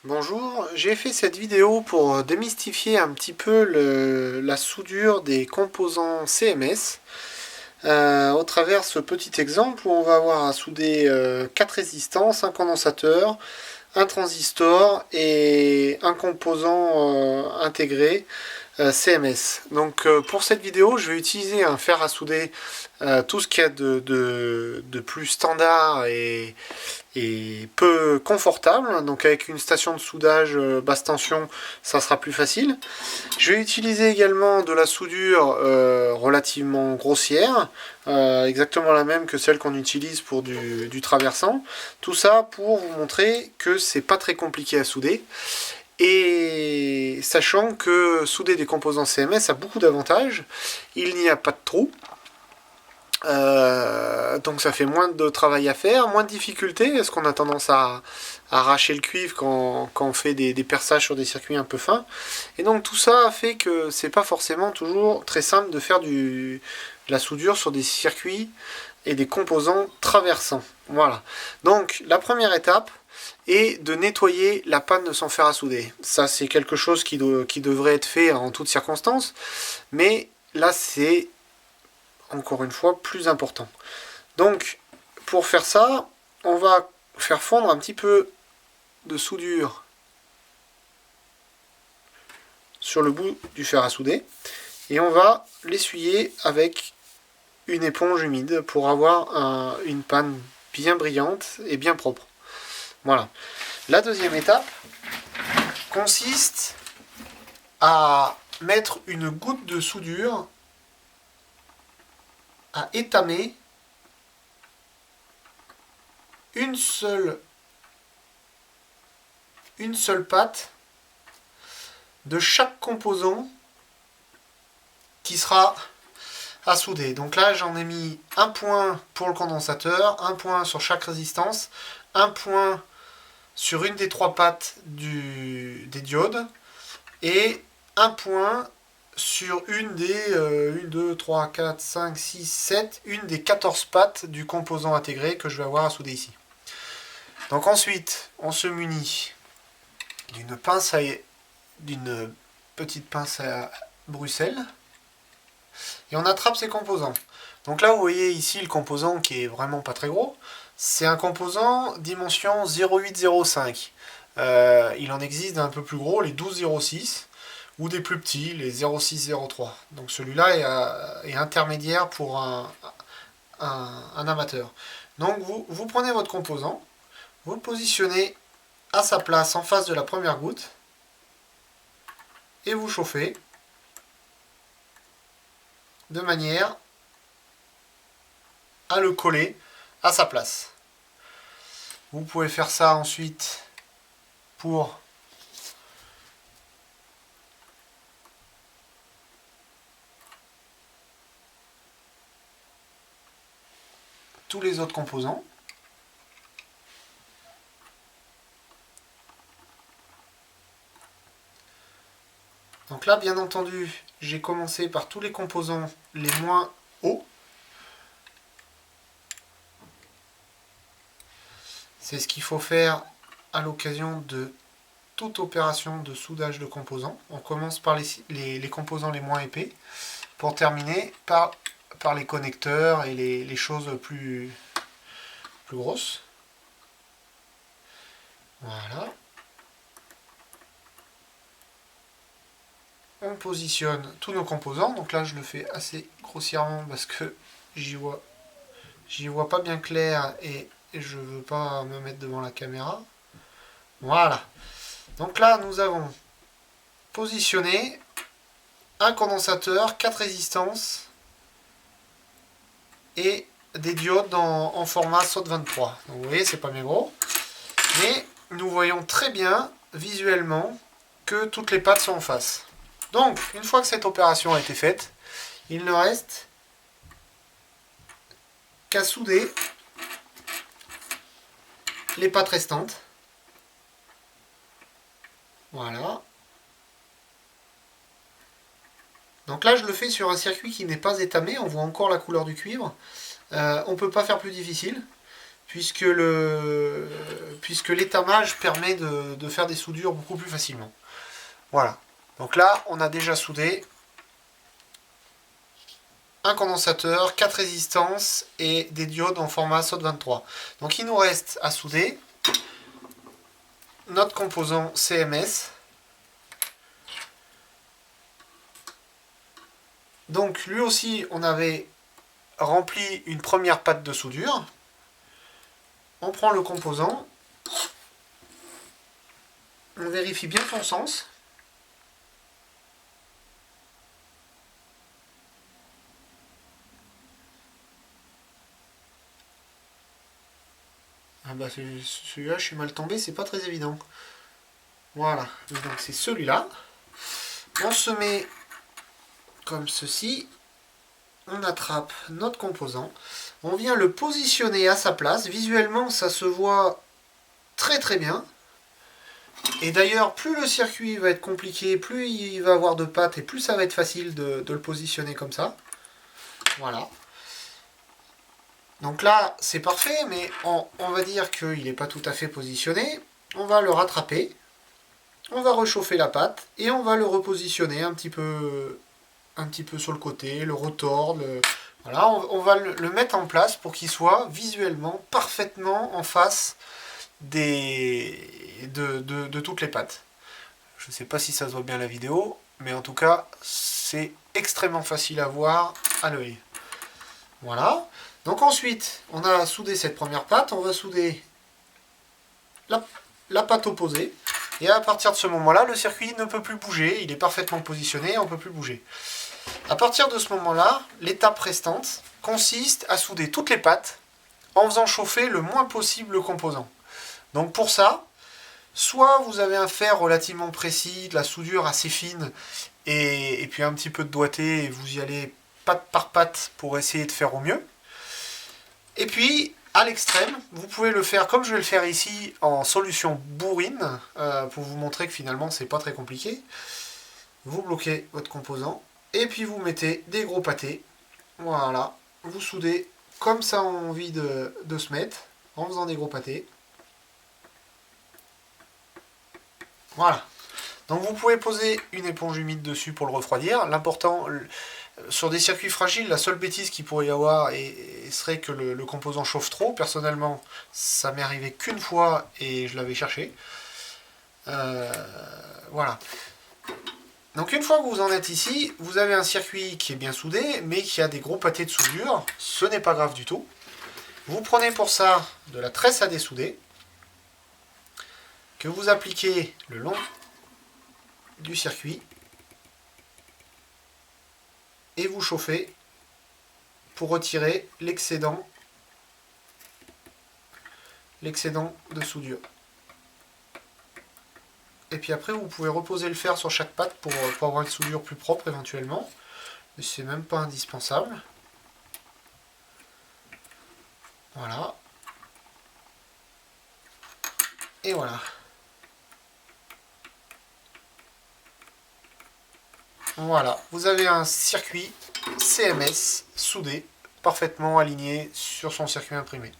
Bonjour, j'ai fait cette vidéo pour démystifier un petit peu la soudure des composants CMS au travers ce petit exemple où on va avoir à souder 4 résistances, un condensateur, un transistor et un composant intégré CMS. Donc pour cette vidéo, je vais utiliser un fer à souder, tout ce qu'il y a de plus standard et peu confortable. Donc avec une station de soudage basse tension, ça sera plus facile. Je vais utiliser également de la soudure relativement grossière, exactement la même que celle qu'on utilise pour du traversant. Tout ça pour vous montrer que c'est pas très compliqué à souder. Et sachant que souder des composants CMS a beaucoup d'avantages, il n'y a pas de trou, donc ça fait moins de travail à faire, moins de difficultés, parce qu'on a tendance à arracher le cuivre quand on fait des perçages sur des circuits un peu fins. Et donc tout ça fait que c'est pas forcément toujours très simple de faire de la soudure sur des circuits et des composants traversants. Voilà. Donc la première étape est de nettoyer la panne de son fer à souder. Ça c'est quelque chose qui devrait être fait en toutes circonstances, mais là c'est encore une fois plus important. Donc pour faire ça, on va faire fondre un petit peu de soudure sur le bout du fer à souder et on va l'essuyer avec une éponge humide pour avoir une panne bien brillante et bien propre. Voilà. La deuxième étape consiste à mettre une goutte de soudure à étamer une seule patte de chaque composant qui sera à souder. Donc là j'en ai mis un point pour le condensateur, un point sur chaque résistance, un point sur une des trois pattes des diodes et un point sur une des 1, 2, 3, 4, 5, 6, 7, une des 14 pattes du composant intégré que je vais avoir à souder ici. Donc ensuite, on se munit d'une petite pince à Bruxelles et on attrape ces composants. Donc là, vous voyez ici le composant qui est vraiment pas très gros. C'est un composant dimension 0,805. Il en existe d'un peu plus gros, les 12,06, ou des plus petits, les 0,603. Donc celui-là est intermédiaire pour un amateur. Donc vous prenez votre composant, vous le positionnez à sa place en face de la première goutte, et vous chauffez de manière à le coller à sa place. Vous pouvez faire ça ensuite pour tous les autres composants. Donc là, bien entendu, j'ai commencé par tous les composants les moins hauts. C'est ce qu'il faut faire à l'occasion de toute opération de soudage de composants. On commence par les composants les moins épais pour terminer par les connecteurs et les choses plus grosses. Voilà. On positionne tous nos composants. Donc là, je le fais assez grossièrement parce que j'y vois pas bien clair et je veux pas me mettre devant la caméra. Voilà. Donc là, nous avons positionné un condensateur, 4 résistances et des diodes en format SOT23. Donc vous voyez, c'est pas bien gros. Mais nous voyons très bien visuellement que toutes les pattes sont en face. Donc, une fois que cette opération a été faite, il ne reste qu'à souder les pattes restantes. Voilà. Donc là, je le fais sur un circuit qui n'est pas étamé. On voit encore la couleur du cuivre. On ne peut pas faire plus difficile. puisque l'étamage permet de faire des soudures beaucoup plus facilement. Voilà. Donc là, on a déjà soudé un condensateur, 4 résistances et des diodes en format SOT23. Donc il nous reste à souder notre composant CMS. Donc lui aussi, on avait rempli une première patte de soudure. On prend le composant, on vérifie bien son sens. Ah bah celui-là, je suis mal tombé, c'est pas très évident. Voilà, donc c'est celui-là. On se met comme ceci. On attrape notre composant. On vient le positionner à sa place. Visuellement, ça se voit très très bien. Et d'ailleurs, plus le circuit va être compliqué, plus il va avoir de pattes et plus ça va être facile de le positionner comme ça. Voilà. Donc là, c'est parfait, mais on va dire qu'il n'est pas tout à fait positionné. On va le rattraper, on va réchauffer la patte et on va le repositionner un petit peu sur le côté, le retordre. Voilà, on va le mettre en place pour qu'il soit visuellement parfaitement en face de toutes les pattes. Je ne sais pas si ça se voit bien la vidéo, mais en tout cas, c'est extrêmement facile à voir à l'œil. Voilà. Donc ensuite, on a soudé cette première patte, on va souder la patte opposée. Et à partir de ce moment-là, le circuit ne peut plus bouger, il est parfaitement positionné, on ne peut plus bouger. À partir de ce moment-là, l'étape restante consiste à souder toutes les pattes en faisant chauffer le moins possible le composant. Donc pour ça, soit vous avez un fer relativement précis, de la soudure assez fine, et puis un petit peu de doigté, et vous y allez patte par patte pour essayer de faire au mieux. Et puis, à l'extrême, vous pouvez le faire comme je vais le faire ici, en solution bourrine, pour vous montrer que finalement, c'est pas très compliqué. Vous bloquez votre composant, et puis vous mettez des gros pâtés. Voilà, vous soudez comme ça a envie de se mettre, en faisant des gros pâtés. Voilà. Donc vous pouvez poser une éponge humide dessus pour le refroidir. L'important, sur des circuits fragiles, la seule bêtise qu'il pourrait y avoir serait que le composant chauffe trop. Personnellement, ça m'est arrivé qu'une fois et je l'avais cherché. Voilà. Donc une fois que vous en êtes ici, vous avez un circuit qui est bien soudé, mais qui a des gros pâtés de soudure. Ce n'est pas grave du tout. Vous prenez pour ça de la tresse à dessouder, que vous appliquez le long du circuit, et vous chauffez pour retirer l'excédent de soudure. Et puis après, vous pouvez reposer le fer sur chaque patte pour avoir une soudure plus propre éventuellement. Mais c'est même pas indispensable. Voilà. Et voilà. Voilà, vous avez un circuit CMS soudé, parfaitement aligné sur son circuit imprimé.